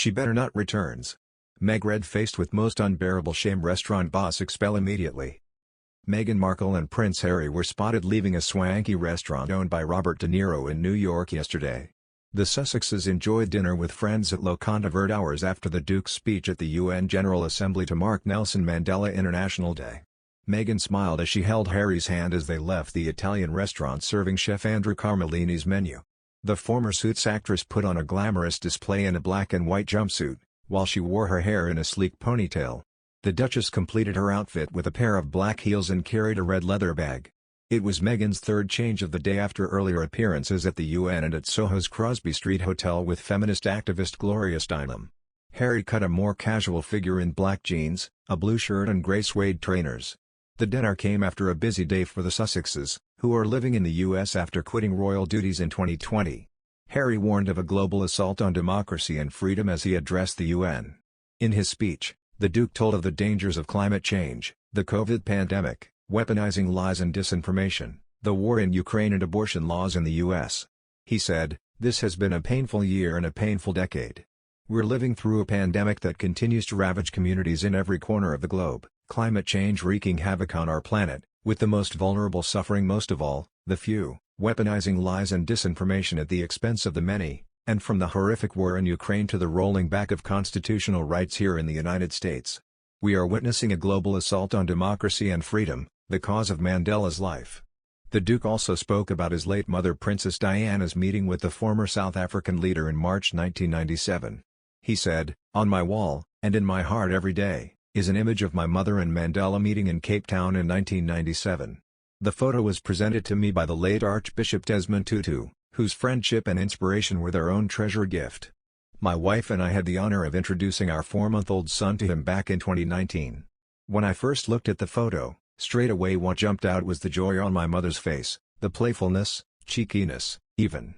She better not returns. Meg red-faced with most unbearable shame. Restaurant boss expel immediately. Meghan Markle and Prince Harry were spotted leaving a swanky restaurant owned by Robert De Niro in New York yesterday. The Sussexes enjoyed dinner with friends at Locanda Verde hours after the Duke's speech at the UN General Assembly to mark Nelson Mandela International Day. Meghan smiled as she held Harry's hand as they left the Italian restaurant serving chef Andrew Carmellini's menu. The former Suits actress put on a glamorous display in a black and white jumpsuit, while she wore her hair in a sleek ponytail. The Duchess completed her outfit with a pair of black heels and carried a red leather bag. It was Meghan's third change of the day after earlier appearances at the UN and at Soho's Crosby Street Hotel with feminist activist Gloria Steinem. Harry cut a more casual figure in black jeans, a blue shirt and grey suede trainers. The dinner came after a busy day for the Sussexes, who are living in the US after quitting royal duties in 2020. Harry warned of a global assault on democracy and freedom as he addressed the UN. In his speech, the Duke told of the dangers of climate change, the COVID pandemic, weaponizing lies and disinformation, the war in Ukraine and abortion laws in the US. He said, "This has been a painful year and a painful decade. We're living through a pandemic that continues to ravage communities in every corner of the globe, climate change wreaking havoc on our planet, with the most vulnerable suffering most of all, the few, weaponizing lies and disinformation at the expense of the many, and from the horrific war in Ukraine to the rolling back of constitutional rights here in the United States. We are witnessing a global assault on democracy and freedom, the cause of Mandela's life." The Duke also spoke about his late mother Princess Diana's meeting with the former South African leader in March 1997. He said, "On my wall, and in my heart every day, is an image of my mother and Mandela meeting in Cape Town in 1997. The photo was presented to me by the late Archbishop Desmond Tutu, whose friendship and inspiration were their own treasure gift. My wife and I had the honor of introducing our 4-month-old son to him back in 2019. When I first looked at the photo, straight away what jumped out was the joy on my mother's face, the playfulness, cheekiness, even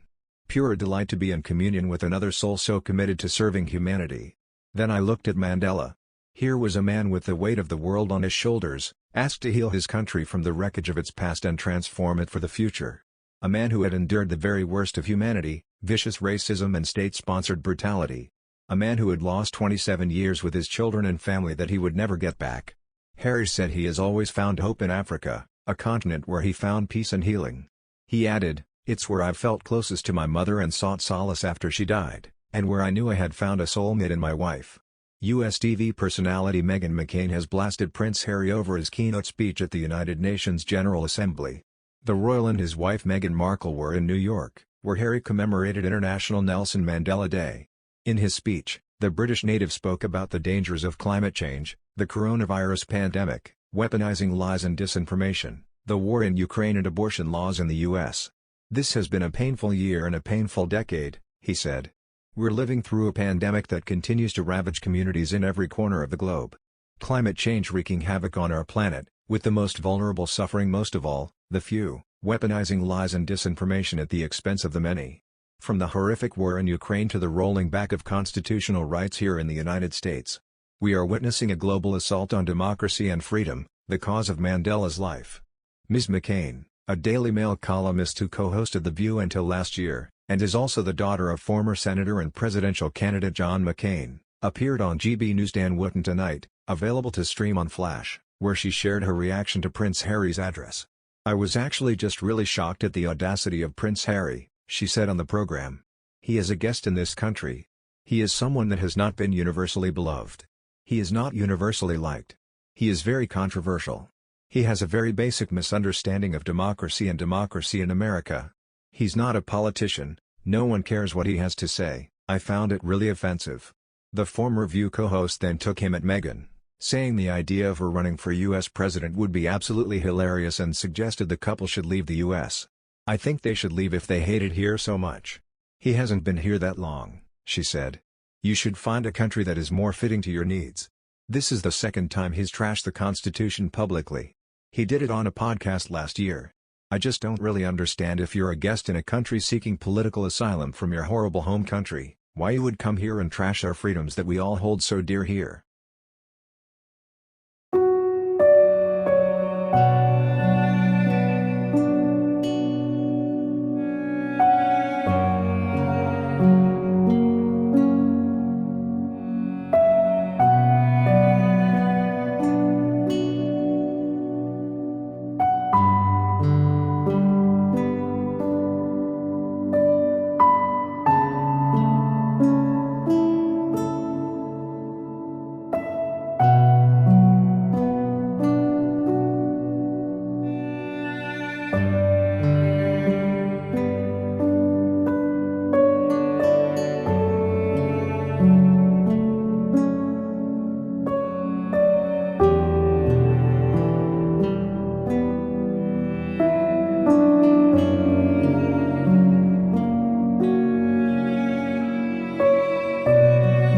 pure delight to be in communion with another soul so committed to serving humanity. Then I looked at Mandela. Here was a man with the weight of the world on his shoulders, asked to heal his country from the wreckage of its past and transform it for the future. A man who had endured the very worst of humanity, vicious racism and state-sponsored brutality. A man who had lost 27 years with his children and family that he would never get back." Harry said he has always found hope in Africa, a continent where he found peace and healing. He added, "It's where I've felt closest to my mother and sought solace after she died, and where I knew I had found a soulmate in my wife." US TV personality Meghan McCain has blasted Prince Harry over his keynote speech at the United Nations General Assembly. The royal and his wife Meghan Markle were in New York, where Harry commemorated International Nelson Mandela Day. In his speech, the British native spoke about the dangers of climate change, the coronavirus pandemic, weaponizing lies and disinformation, the war in Ukraine and abortion laws in the US. "This has been a painful year and a painful decade," he said. "We're living through a pandemic that continues to ravage communities in every corner of the globe. Climate change wreaking havoc on our planet, with the most vulnerable suffering most of all, the few, weaponizing lies and disinformation at the expense of the many. From the horrific war in Ukraine to the rolling back of constitutional rights here in the United States. We are witnessing a global assault on democracy and freedom, the cause of Mandela's life." Ms. McCain, a Daily Mail columnist who co-hosted The View until last year, and is also the daughter of former Senator and presidential candidate John McCain, appeared on GB News Dan Wootton Tonight, available to stream on Flash, where she shared her reaction to Prince Harry's address. "I was actually just really shocked at the audacity of Prince Harry," she said on the program. "He is a guest in this country. He is someone that has not been universally beloved. He is not universally liked. He is very controversial. He has a very basic misunderstanding of democracy and democracy in America. He's not a politician, no one cares what he has to say. I found it really offensive." The former View co-host then took him at Meghan, saying the idea of her running for U.S. president would be absolutely hilarious and suggested the couple should leave the U.S. "I think they should leave if they hate it here so much. He hasn't been here that long," she said. "You should find a country that is more fitting to your needs. This is the second time he's trashed the Constitution publicly. He did it on a podcast last year. I just don't really understand if you're a guest in a country seeking political asylum from your horrible home country, why you would come here and trash our freedoms that we all hold so dear here.